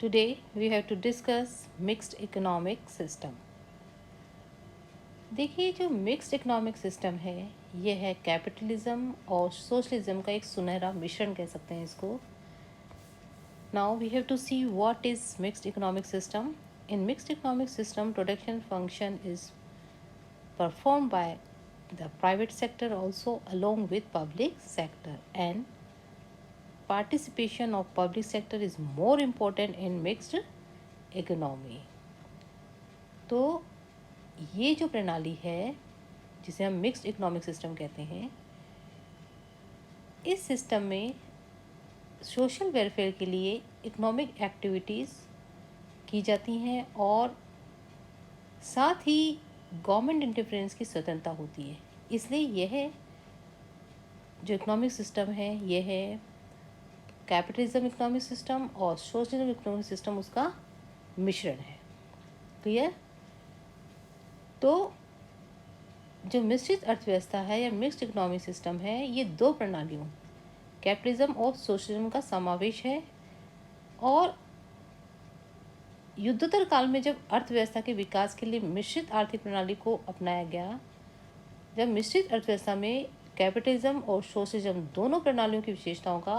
Today we have to discuss mixed economic system. देखिए जो mixed economic system है ये है कैपिटलिज्म और सोशलिज्म का एक सुनहरा मिश्रण कह सकते हैं इसको. Now we have to see what is mixed economic system. In mixed economic system production function is performed by the private sector also along with public sector, and participation of public sector is more important in mixed economy. तो ये जो प्रणाली है जिसे हम mixed economic system कहते हैं, इस सिस्टम में सोशल वेलफेयर के लिए इकोनॉमिक एक्टिविटीज़ की जाती हैं और साथ ही गवर्नमेंट इंटरफेरेंस की स्वतंत्रता होती है. इसलिए यह जो इकोनॉमिक सिस्टम है यह है कैपिटलिज्म इकोनॉमिक सिस्टम और सोशलिज्म इकोनॉमिक सिस्टम उसका मिश्रण है. क्लियर. तो जो मिश्रित अर्थव्यवस्था है या मिक्स्ड इकोनॉमिक सिस्टम है ये दो प्रणालियों कैपिटलिज्म और सोशलिज्म का समावेश है. और युद्धोत्तर काल में जब अर्थव्यवस्था के विकास के लिए मिश्रित आर्थिक प्रणाली को अपनाया गया, जब मिश्रित अर्थव्यवस्था में कैपिटलिज्म और सोशलिज्म दोनों प्रणालियों की विशेषताओं का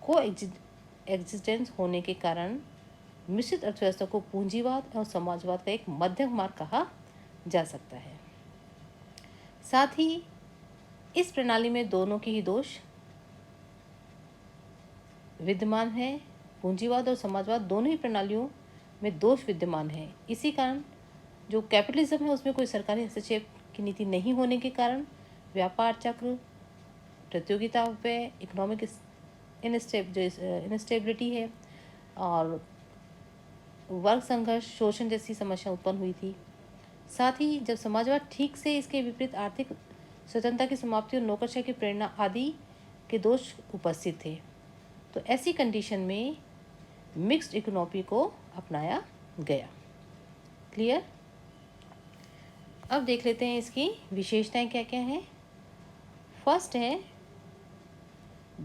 को एग्जिस्टेंस होने के कारण मिश्रित अर्थव्यवस्था को पूंजीवाद और समाजवाद का एक मध्यम मार्ग कहा जा सकता है. साथ ही इस प्रणाली में दोनों के ही दोष विद्यमान है. पूंजीवाद और समाजवाद दोनों ही प्रणालियों में दोष विद्यमान है. इसी कारण जो कैपिटलिज्म है उसमें कोई सरकारी हस्तक्षेप की नीति नहीं होने के कारण व्यापार चक्र, प्रतियोगिता पे, इकोनॉमिक इनस्टेबिलिटी है और वर्ग संघर्ष, शोषण जैसी समस्या उत्पन्न हुई थी. साथ ही जब समाजवाद ठीक से इसके विपरीत आर्थिक स्वतंत्रता की समाप्ति और नौकरशाही की प्रेरणा आदि के दोष उपस्थित थे, तो ऐसी कंडीशन में मिक्स्ड इकोनॉमी को अपनाया गया. क्लियर. अब देख लेते हैं इसकी विशेषताएं क्या क्या हैं. फर्स्ट है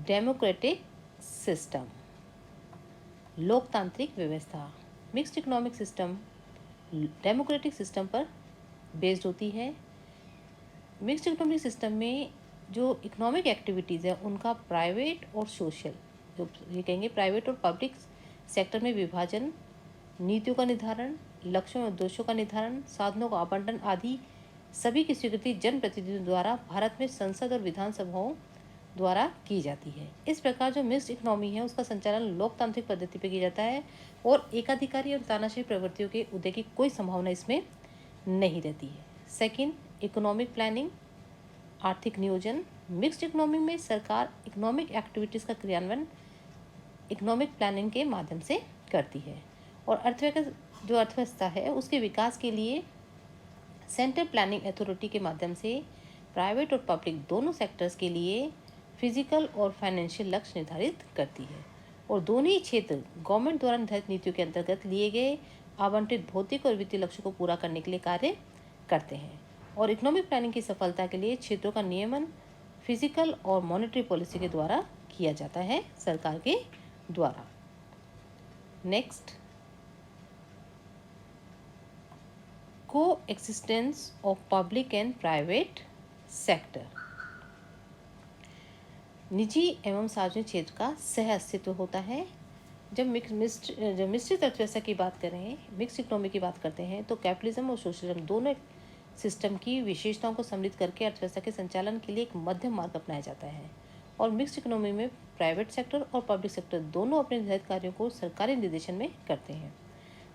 डेमोक्रेटिक सिस्टम, लोकतांत्रिक व्यवस्था. Mixed economic system democratic system पर बेस्ड होती है. मिक्स्ड इकोनॉमिक सिस्टम में जो इकोनॉमिक एक्टिविटीज़ है उनका प्राइवेट और सोशल, जो ये कहेंगे प्राइवेट और पब्लिक सेक्टर में विभाजन, नीतियों का निर्धारण, लक्ष्यों और उद्देश्यों का निर्धारण, साधनों का आवंटन आदि सभी की स्वीकृति जनप्रतिनिधियों द्वारा भारत में संसद और विधानसभाओं द्वारा की जाती है. इस प्रकार जो मिक्स्ड इकोनॉमी है उसका संचालन लोकतांत्रिक पद्धति पर किया जाता है और एकाधिकारी और तानाशाही प्रवृत्तियों के उदय की कोई संभावना इसमें नहीं रहती है. सेकंड, इकोनॉमिक प्लानिंग, आर्थिक नियोजन. मिक्स्ड इकोनॉमी में सरकार इकोनॉमिक एक्टिविटीज़ का क्रियान्वयन इकोनॉमिक प्लानिंग के माध्यम से करती है और अर्थव्यवस्था है उसके विकास के लिए सेंट्रल प्लानिंग अथॉरिटी के माध्यम से प्राइवेट और पब्लिक दोनों सेक्टर्स के लिए फिजिकल और फाइनेंशियल लक्ष्य निर्धारित करती है और दोनों ही क्षेत्र गवर्नमेंट द्वारा निर्धारित नीतियों के अंतर्गत लिए गए आवंटित भौतिक और वित्तीय लक्ष्यों को पूरा करने के लिए कार्य करते हैं. और इकोनॉमिक प्लानिंग की सफलता के लिए क्षेत्रों का नियमन फिजिकल और मॉनेटरी पॉलिसी के द्वारा किया जाता है, सरकार के द्वारा. नेक्स्ट, को existence of public and private sector. निजी एवं सार्वजनिक क्षेत्र का सह अस्तित्व होता है. जब मिश्रित अर्थव्यवस्था की बात करें, मिक्स इकोनॉमी की बात करते हैं, तो कैपिटलिज्म और सोशलिज्म दोनों सिस्टम की विशेषताओं को सम्मिलित करके अर्थव्यवस्था के संचालन के लिए एक मध्यम मार्ग अपनाया जाता है. और मिक्स्ड इकोनॉमी में प्राइवेट सेक्टर और पब्लिक सेक्टर दोनों अपने निर्धारित कार्यों को सरकारी निर्देशन में करते हैं.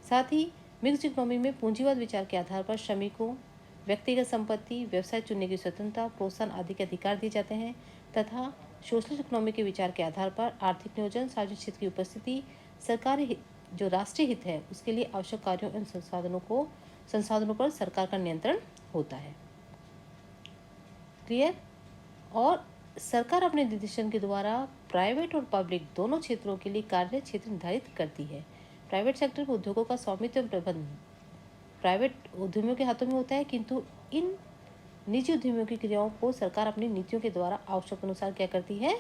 साथ ही मिक्स्ड इकोनॉमी में पूंजीवाद विचार के आधार पर श्रमिकों, व्यक्तिगत संपत्ति, व्यवसाय चुनने की स्वतंत्रता, प्रोत्साहन आदि के अधिकार दिए जाते हैं तथा सोशलिस्ट इकोनॉमी के विचार के आधार पर आर्थिक नियोजन, सार्वजनिक क्षेत्र की उपस्थिति, सरकारी जो राष्ट्रीय हित है उसके लिए आवश्यक कार्यों एवं संसाधनों पर सरकार का नियंत्रण होता है. क्लियर. और सरकार अपने निर्देशन के द्वारा प्राइवेट और पब्लिक दोनों क्षेत्रों के लिए कार्य क्षेत्र निर्धारित करती है. प्राइवेट सेक्टर के उद्योगों का स्वामित्व प्रबंधन प्राइवेट उद्यमियों के हाथों में होता है, किंतु इन निजी उद्यमियों की क्रियाओं को सरकार अपनी नीतियों के द्वारा आवश्यक अनुसार क्या करती है,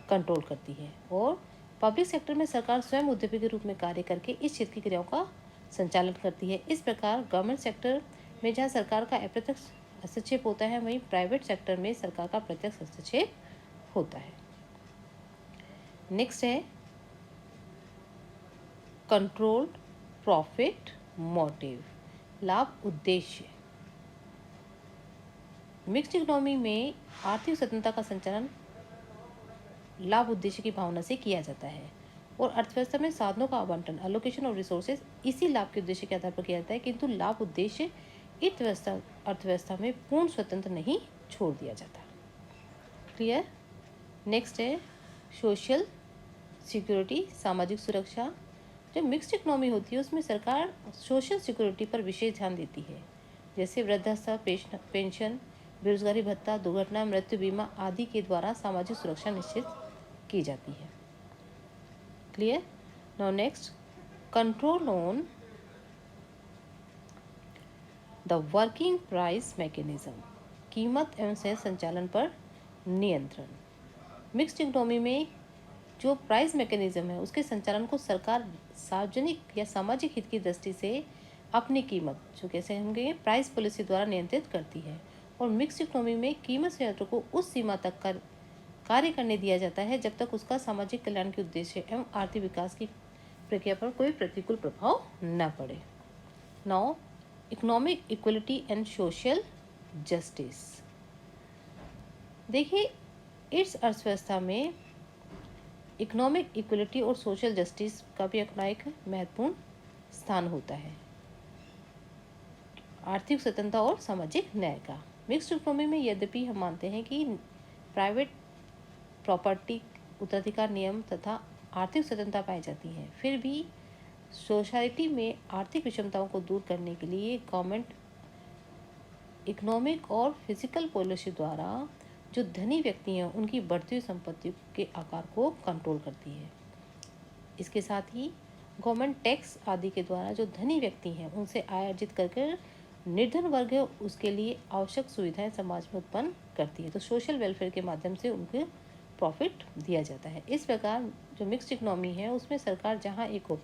कंट्रोल करती है. और पब्लिक सेक्टर में सरकार स्वयं उद्यमी के रूप में कार्य करके इस क्षेत्र की क्रियाओं का संचालन करती है। इस प्रकार गवर्नमेंट सेक्टर में जहाँ सरकार का अप्रत्यक्ष हस्तक्षेप होता है, वहीं प्राइवेट सेक्टर में सरकार का प्रत्यक्ष हस्तक्षेप होता है। नेक्स्ट है कंट्रोल प्रॉफिट मोटिव, लाभ उद्देश्य। मिक्स्ड इकोनॉमी में आर्थिक स्वतंत्रता का संचालन लाभ उद्देश्य की भावना से किया जाता है और अर्थव्यवस्था में साधनों का आवंटन, एलोकेशन ऑफ रिसोर्सेज इसी लाभ के उद्देश्य के आधार पर किया जाता है, किंतु लाभ उद्देश्य अर्थव्यवस्था में पूर्ण स्वतंत्र नहीं छोड़ दिया जाता। क्लियर। नेक्स्ट है सोशल सिक्योरिटी, सामाजिक सुरक्षा। जो मिक्स्ड इकोनॉमी होती है उसमें सरकार सोशल सिक्योरिटी पर विशेष ध्यान देती है, जैसे वृद्धावस्था पेंशन, बेरोजगारी भत्ता, दुर्घटना मृत्यु बीमा आदि के द्वारा सामाजिक सुरक्षा निश्चित की जाती है। Clear. Now next control on the working price mechanism, कीमत एवं सहज संचालन पर नियंत्रण। मिक्स्ड इकोनॉमी में जो प्राइस मैकेनिज्म है उसके संचालन को सरकार सार्वजनिक या सामाजिक हित की दृष्टि से अपनी कीमत, जो कैसे होंगे, प्राइस पॉलिसी द्वारा नियंत्रित करती है। और मिक्स्ड इकोनॉमी में कीमत संयंत्र को उस सीमा तक कार्य करने दिया जाता है जब तक उसका सामाजिक कल्याण के उद्देश्य एवं आर्थिक विकास की प्रक्रिया पर कोई प्रतिकूल प्रभाव न पड़े। Now economic equality and social justice. देखिए इस अर्थव्यवस्था में इकोनॉमिक इक्वलिटी और सोशल जस्टिस का भी अपना एक महत्वपूर्ण स्थान होता है, आर्थिक स्वतंत्रता और सामाजिक न्याय का। मिक्स्ड इकोनॉमी में यद्यपि हम मानते हैं कि प्राइवेट प्रॉपर्टी, उत्तराधिकार नियम तथा आर्थिक स्वतंत्रता पाई जाती है, फिर भी सोसाइटी में आर्थिक विषमताओं को दूर करने के लिए गवर्नमेंट इकोनॉमिक और फिजिकल पॉलिसी द्वारा जो धनी व्यक्ति हैं उनकी बढ़ती हुई संपत्ति के आकार को कंट्रोल करती है। इसके साथ ही गवर्नमेंट टैक्स आदि के द्वारा जो धनी व्यक्ति हैं उनसे आय अर्जित करके निर्धन वर्ग है उसके लिए आवश्यक सुविधाएं समाज में उत्पन्न करती है, तो सोशल वेलफेयर के माध्यम से उनको प्रॉफिट दिया जाता है। इस प्रकार जो मिक्स्ड इकोनॉमी है उसमें सरकार जहां एक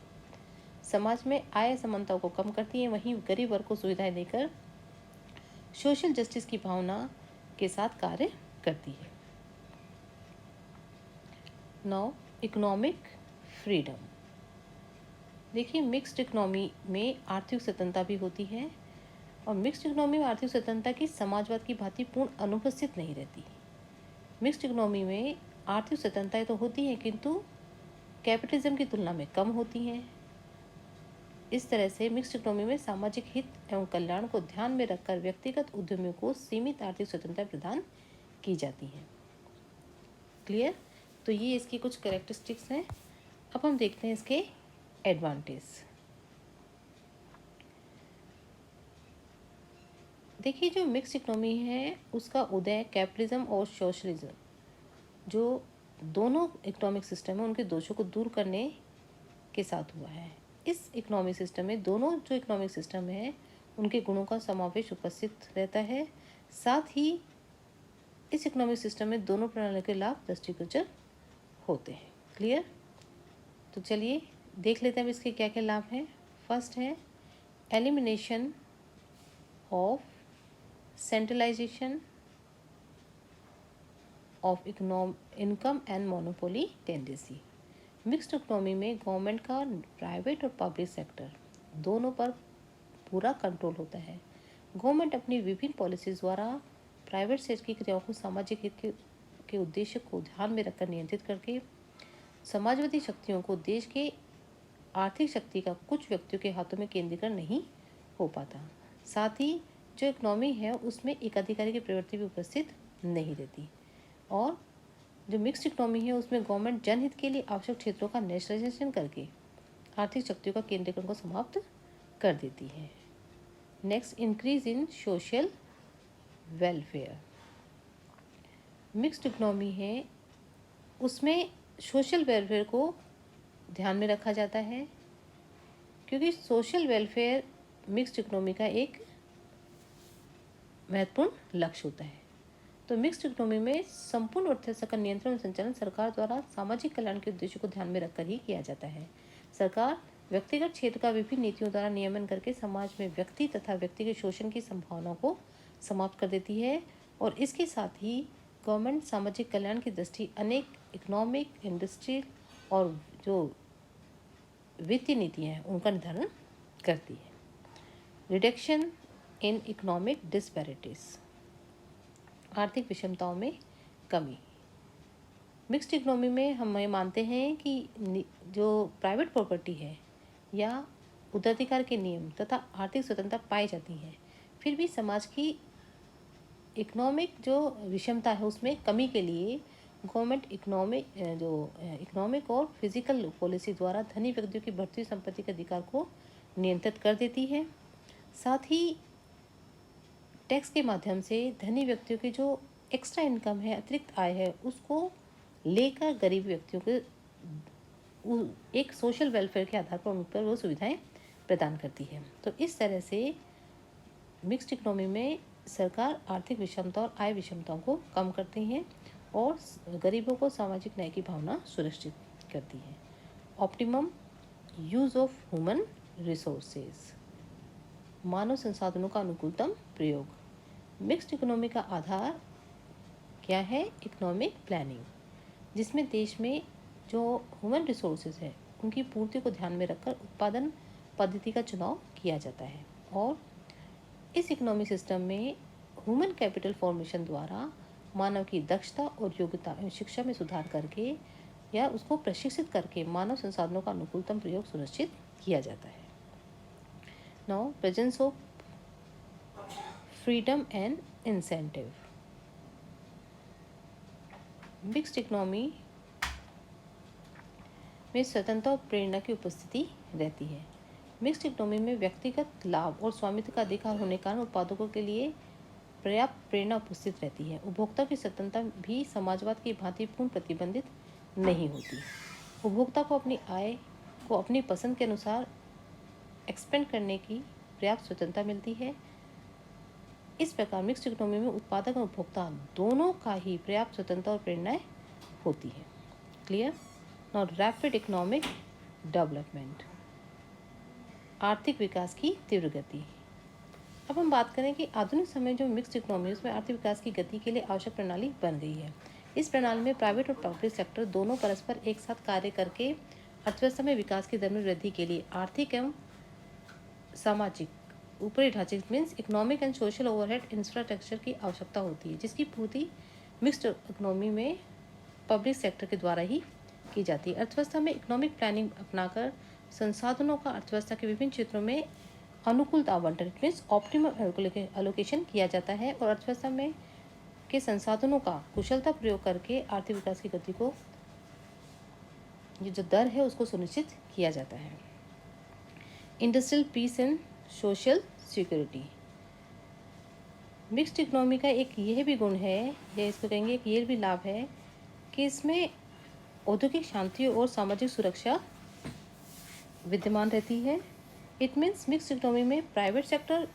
समाज में आय असमानताओं को कम करती है, वहीं गरीब वर्ग को सुविधाएं देकर सोशल जस्टिस की भावना के साथ कार्य करती है। Now economic freedom. देखिए मिक्स्ड इकोनॉमी में आर्थिक स्वतंत्रता भी होती है और मिक्स्ड इकोनॉमी में आर्थिक स्वतंत्रता की समाजवाद की भांति पूर्ण अनुपस्थित नहीं रहती। मिक्स्ड इकोनॉमी में आर्थिक स्वतंत्रताएं तो होती हैं किंतु कैपिटलिज्म की तुलना में कम होती हैं। इस तरह से मिक्स्ड इकोनॉमी में सामाजिक हित एवं कल्याण को ध्यान में रखकर व्यक्तिगत उद्यमियों को सीमित आर्थिक स्वतंत्रता प्रदान की जाती है। क्लियर। तो ये इसकी कुछ कैरेक्टरिस्टिक्स हैं। अब हम देखते हैं इसके एडवांटेज। देखिए जो मिक्स्ड इकोनॉमी है उसका उदय कैपिटलिज्म और सोशलिज्म, जो दोनों इकोनॉमिक सिस्टम है उनके दोषों को दूर करने के साथ हुआ है। इस इकोनॉमिक सिस्टम में दोनों जो इकोनॉमिक सिस्टम है उनके गुणों का समावेश उपस्थित रहता है। साथ ही इस इकोनॉमिक सिस्टम में दोनों प्रणालियों के लाभ दृष्टिगोचर होते हैं। क्लियर। तो चलिए देख लेते हैं इसके क्या क्या लाभ हैं। फर्स्ट है elimination of centralization of income and monopoly tendency. Mixed economy में गवर्नमेंट का प्राइवेट और पब्लिक सेक्टर दोनों पर पूरा कंट्रोल होता है। गवर्नमेंट अपनी विभिन्न पॉलिसीज द्वारा प्राइवेट सेक्टर की क्रियाओं को सामाजिक हित के उद्देश्य को ध्यान में रखकर नियंत्रित करके समाजवादी शक्तियों को देश के आर्थिक शक्ति का कुछ व्यक्तियों के हाथों में केंद्रीकरण नहीं हो पाता। साथ ही जो इकोनॉमी है उसमें एक अधिकारी की प्रवृत्ति भी उपस्थित नहीं रहती। और जो मिक्स्ड इकोनॉमी है उसमें गवर्नमेंट जनहित के लिए आवश्यक क्षेत्रों का नेशनलाइजेशन करके आर्थिक शक्तियों का केंद्रीकरण को समाप्त कर देती है। Next increase in social welfare. Mixed economy है उसमें सोशल वेलफेयर को ध्यान में रखा जाता है, क्योंकि सोशल वेलफेयर मिक्स्ड इकोनॉमी का एक महत्वपूर्ण लक्ष्य होता है। तो मिक्स्ड इकोनॉमी में संपूर्ण अर्थव्यवस्था का नियंत्रण और संचालन सरकार द्वारा सामाजिक कल्याण के उद्देश्य को ध्यान में रखकर ही किया जाता है। सरकार व्यक्तिगत क्षेत्र का विभिन्न नीतियों द्वारा नियमन करके समाज में व्यक्ति तथा व्यक्ति के शोषण की संभावनाओं को समाप्त कर देती है और इसके साथ ही गवर्नमेंट सामाजिक कल्याण की दृष्टि अनेक इकोनॉमिक, इंडस्ट्रियल और जो वित्तीय नीतियाँ हैं उनका निर्धारण करती है। रिडक्शन इन इकोनॉमिक डिस्पैरिटीज, आर्थिक विषमताओं में कमी। मिक्स्ड इकोनॉमी में हम ये मानते हैं कि जो प्राइवेट प्रॉपर्टी है या उत्तराधिकार के नियम तथा आर्थिक स्वतंत्रता पाई जाती है, फिर भी समाज की इकोनॉमिक जो विषमता है उसमें कमी के लिए गवर्नमेंट इकोनॉमिक और फिजिकल पॉलिसी द्वारा धनी व्यक्तियों की बढ़ती संपत्ति के अधिकार को नियंत्रित कर देती है। साथ ही टैक्स के माध्यम से धनी व्यक्तियों की जो एक्स्ट्रा इनकम है, अतिरिक्त आय है, उसको लेकर गरीब व्यक्तियों को एक सोशल वेलफेयर के आधार पर उन पर वो सुविधाएं प्रदान करती है। तो इस तरह से मिक्स्ड इकोनॉमी में सरकार आर्थिक विषमता और आय विषमताओं को कम करती हैं और गरीबों को सामाजिक न्याय की भावना सुनिश्चित करती है। Optimum use of human resources, मानव संसाधनों का अनुकूलतम प्रयोग। मिक्स्ड इकोनॉमी का आधार क्या है? इकोनॉमिक प्लानिंग, जिसमें देश में जो ह्यूमन रिसोर्सेज है उनकी पूर्ति को ध्यान में रखकर उत्पादन पद्धति का चुनाव किया जाता है। और इस इकोनॉमिक सिस्टम में ह्यूमन कैपिटल फॉर्मेशन द्वारा मानव की दक्षता और योग्यता एवं शिक्षा में सुधार करके या उसको प्रशिक्षित करके मानव संसाधनों का अनुकूलतम प्रयोग सुनिश्चित किया जाता है। Now presence of freedom and incentive. Mixed economy में स्वतंत्रता और प्रेरणा की उपस्थिति रहती है। मिक्स्ड इकोनॉमी में व्यक्तिगत लाभ और स्वामित्व का अधिकार होने के कारण उत्पादकों के लिए पर्याप्त प्रेरणा उपस्थित रहती है। उपभोक्ता की स्वतंत्रता भी समाजवाद की भांति पूर्ण प्रतिबंधित नहीं होती। उपभोक्ता को अपनी आय को अपनी पसंद के अनुसार एक्सपेंड करने की पर्याप्त स्वतंत्रता मिलती है। इस प्रकार मिक्स्ड इकोनॉमी में उत्पादक और उपभोक्ता दोनों का ही पर्याप्त स्वतंत्रता और प्रेरणाएं होती है। Clear? Now rapid economic development, आर्थिक विकास की तीव्र गति। अब हम बात करें कि आधुनिक समय जो मिक्स्ड इकोनॉमी है उसमें आर्थिक विकास की गति के लिए आवश्यक प्रणाली बन गई है। इस प्रणाली में प्राइवेट और पब्लिक सेक्टर दोनों परस्पर एक साथ कार्य करके अर्थव्यवस्था में विकास की दर में वृद्धि के लिए आर्थिक एवं सामाजिक ऊपरी ढांचे means economic and social overhead infrastructure की आवश्यकता होती है, जिसकी पूर्ति मिक्स्ड इकोनॉमी में पब्लिक सेक्टर के द्वारा ही की जाती है। अर्थव्यवस्था में इकोनॉमिक प्लानिंग अपनाकर संसाधनों का अर्थव्यवस्था के विभिन्न क्षेत्रों में अनुकूल आवंटन मीन्स ऑप्टिमम एलोकेशन किया जाता है और अर्थव्यवस्था में के संसाधनों का कुशलता प्रयोग करके आर्थिक विकास की गति को जो दर है उसको सुनिश्चित किया जाता है। Industrial peace and social security. Mixed economy का एक यह भी गुण है या इसको कहेंगे एक ये भी लाभ है कि इसमें औद्योगिक शांति और सामाजिक सुरक्षा विद्यमान रहती है। इट मीन्स मिक्स्ड इकोनॉमी में प्राइवेट सेक्टर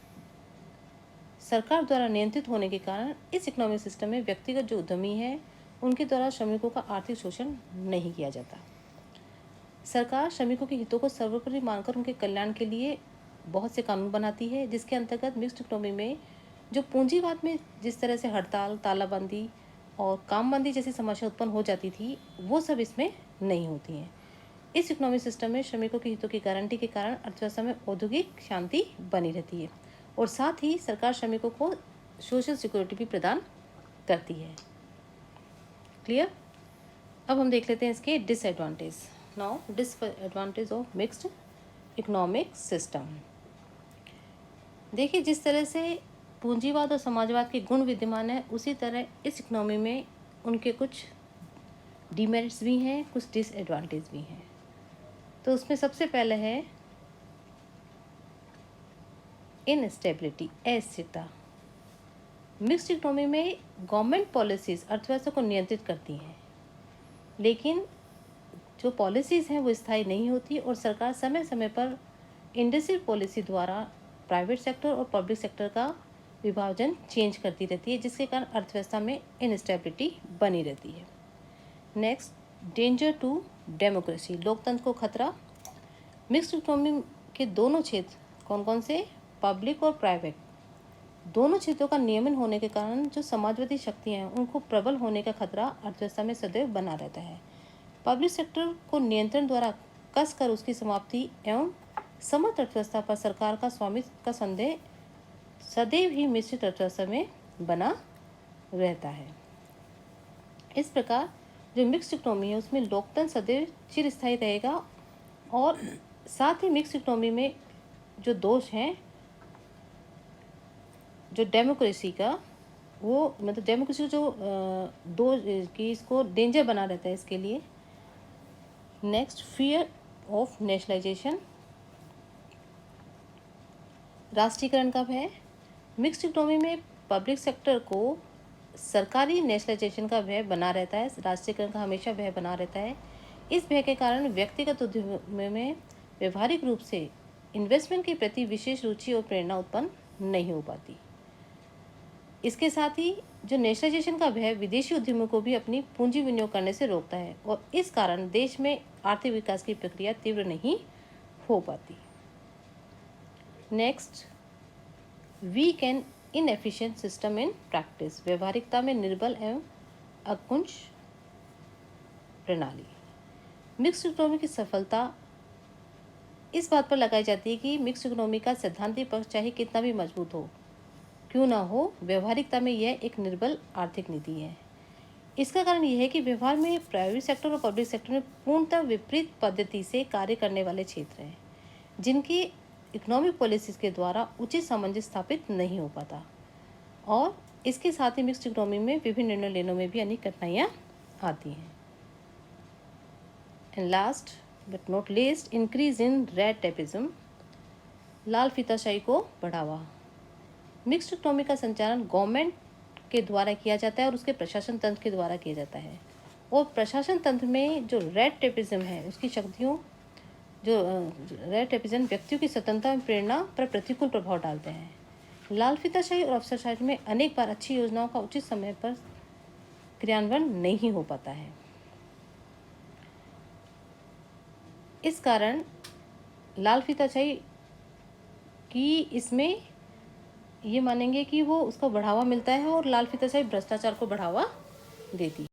सरकार द्वारा नियंत्रित होने के कारण इस इकोनॉमिक सिस्टम में व्यक्तिगत जो उद्यमी हैं उनके द्वारा श्रमिकों का आर्थिक शोषण नहीं किया जाता। सरकार श्रमिकों के हितों को सर्वोपरि मानकर उनके कल्याण के लिए बहुत से कानून बनाती है, जिसके अंतर्गत मिक्स्ड इकोनॉमी में जो पूंजीवाद में जिस तरह से हड़ताल, तालाबंदी और कामबंदी जैसी समस्या उत्पन्न हो जाती थी वो सब इसमें नहीं होती हैं। इस इकोनॉमिक सिस्टम में श्रमिकों के हितों की गारंटी के कारण अर्थव्यवस्था में औद्योगिक शांति बनी रहती है और साथ ही सरकार श्रमिकों को सोशल सिक्योरिटी भी प्रदान करती है। क्लियर? अब हम देख लेते हैं इसके disadvantage. Now disadvantage of mixed economic system. देखिए, जिस तरह से पूंजीवाद और समाजवाद के गुण विद्यमान है उसी तरह इस इकोनॉमी में उनके कुछ डीमेरिट्स भी हैं, कुछ डिसएडवांटेज भी हैं। तो उसमें सबसे पहले है इनस्टेबिलिटी, अस्थिरता। मिक्स्ड इकोनॉमी में गवर्नमेंट पॉलिसीज अर्थव्यवस्था को नियंत्रित करती हैं, लेकिन जो पॉलिसीज़ हैं वो स्थायी नहीं होती और सरकार समय समय पर इंडस्ट्रियल पॉलिसी द्वारा प्राइवेट सेक्टर और पब्लिक सेक्टर का विभाजन चेंज करती रहती है, जिसके कारण अर्थव्यवस्था में इनस्टेबिलिटी बनी रहती है। नेक्स्ट, डेंजर टू डेमोक्रेसी, लोकतंत्र को खतरा। मिक्स्ड इकोनॉमी के दोनों क्षेत्र कौन कौन से, पब्लिक और प्राइवेट, दोनों क्षेत्रों का नियमन होने के कारण जो समाजवादी शक्तियां हैं उनको प्रबल होने का खतरा अर्थव्यवस्था में सदैव बना रहता है। पब्लिक सेक्टर को नियंत्रण द्वारा कसकर उसकी समाप्ति एवं समर्थ अर्थव्यवस्था पर सरकार का स्वामित्व का संदेह सदैव ही मिश्रित अर्थव्यवस्था में बना रहता है। इस प्रकार जो मिक्स्ड इकोनॉमी है उसमें लोकतंत्र सदैव चिरस्थायी रहेगा, और साथ ही मिक्स्ड इकोनॉमी में जो दोष हैं जो डेमोक्रेसी का, वो मतलब डेमोक्रेसी जो दो कि इसको डेंजर बना रहता है इसके लिए। नेक्स्ट, फियर ऑफ नेशनलाइजेशन, राष्ट्रीयकरण का भय। मिक्स्ड इकोनॉमी में पब्लिक सेक्टर को सरकारी नेशनलाइजेशन का भय बना रहता है, राष्ट्रीयकरण का हमेशा भय बना रहता है। इस भय के कारण व्यक्तिगत उद्यम में व्यवहारिक रूप से इन्वेस्टमेंट के प्रति विशेष रुचि और प्रेरणा उत्पन्न नहीं हो पाती। इसके साथ ही जो नेशनलाइजेशन का भय विदेशी उद्यमों को भी अपनी पूंजी विनियोग करने से रोकता है, और इस कारण देश में आर्थिक विकास की प्रक्रिया तीव्र नहीं हो पाती। Next, weak and inefficient system in practice, व्यवहारिकता में निर्बल एवं अकुंठ प्रणाली। मिक्स्ड इकोनॉमी की सफलता इस बात पर लगाई जाती है कि मिक्स्ड इकोनॉमी का सैद्धांतिक पक्ष चाहे कितना भी मजबूत हो क्यों ना हो, व्यवहारिकता में यह एक निर्बल आर्थिक नीति है। इसका कारण यह है कि व्यवहार में प्राइवेट सेक्टर और पब्लिक सेक्टर में पूर्णतः विपरीत पद्धति से कार्य करने वाले क्षेत्र हैं, जिनकी इकोनॉमिक पॉलिसीज के द्वारा उचित सामंजस्य स्थापित नहीं हो पाता, और इसके साथ ही मिक्स्ड इकोनॉमी में विभिन्न निर्णय लेने में भी अनेक कठिनाइयाँ आती हैं। And last but not least, increase in red tapism, लाल फीताशाही को बढ़ावा। मिक्स्ड इकोनॉमी का संचालन गवर्नमेंट के द्वारा किया जाता है और उसके प्रशासन तंत्र के द्वारा किया जाता है, और प्रशासन तंत्र में जो रेड टेपिज्म है उसकी शक्तियों जो रेड टेपिज्म व्यक्तियों की स्वतंत्रता और प्रेरणा पर प्रतिकूल प्रभाव डालते हैं। लाल फीताशाही और अफसरशाही में अनेक बार अच्छी योजनाओं का उचित समय पर क्रियान्वयन नहीं हो पाता है। इस कारण लाल फीताशाही की इसमें ये मानेंगे कि वो उसको बढ़ावा मिलता है, और लाल फीताशाही भ्रष्टाचार को बढ़ावा देती है।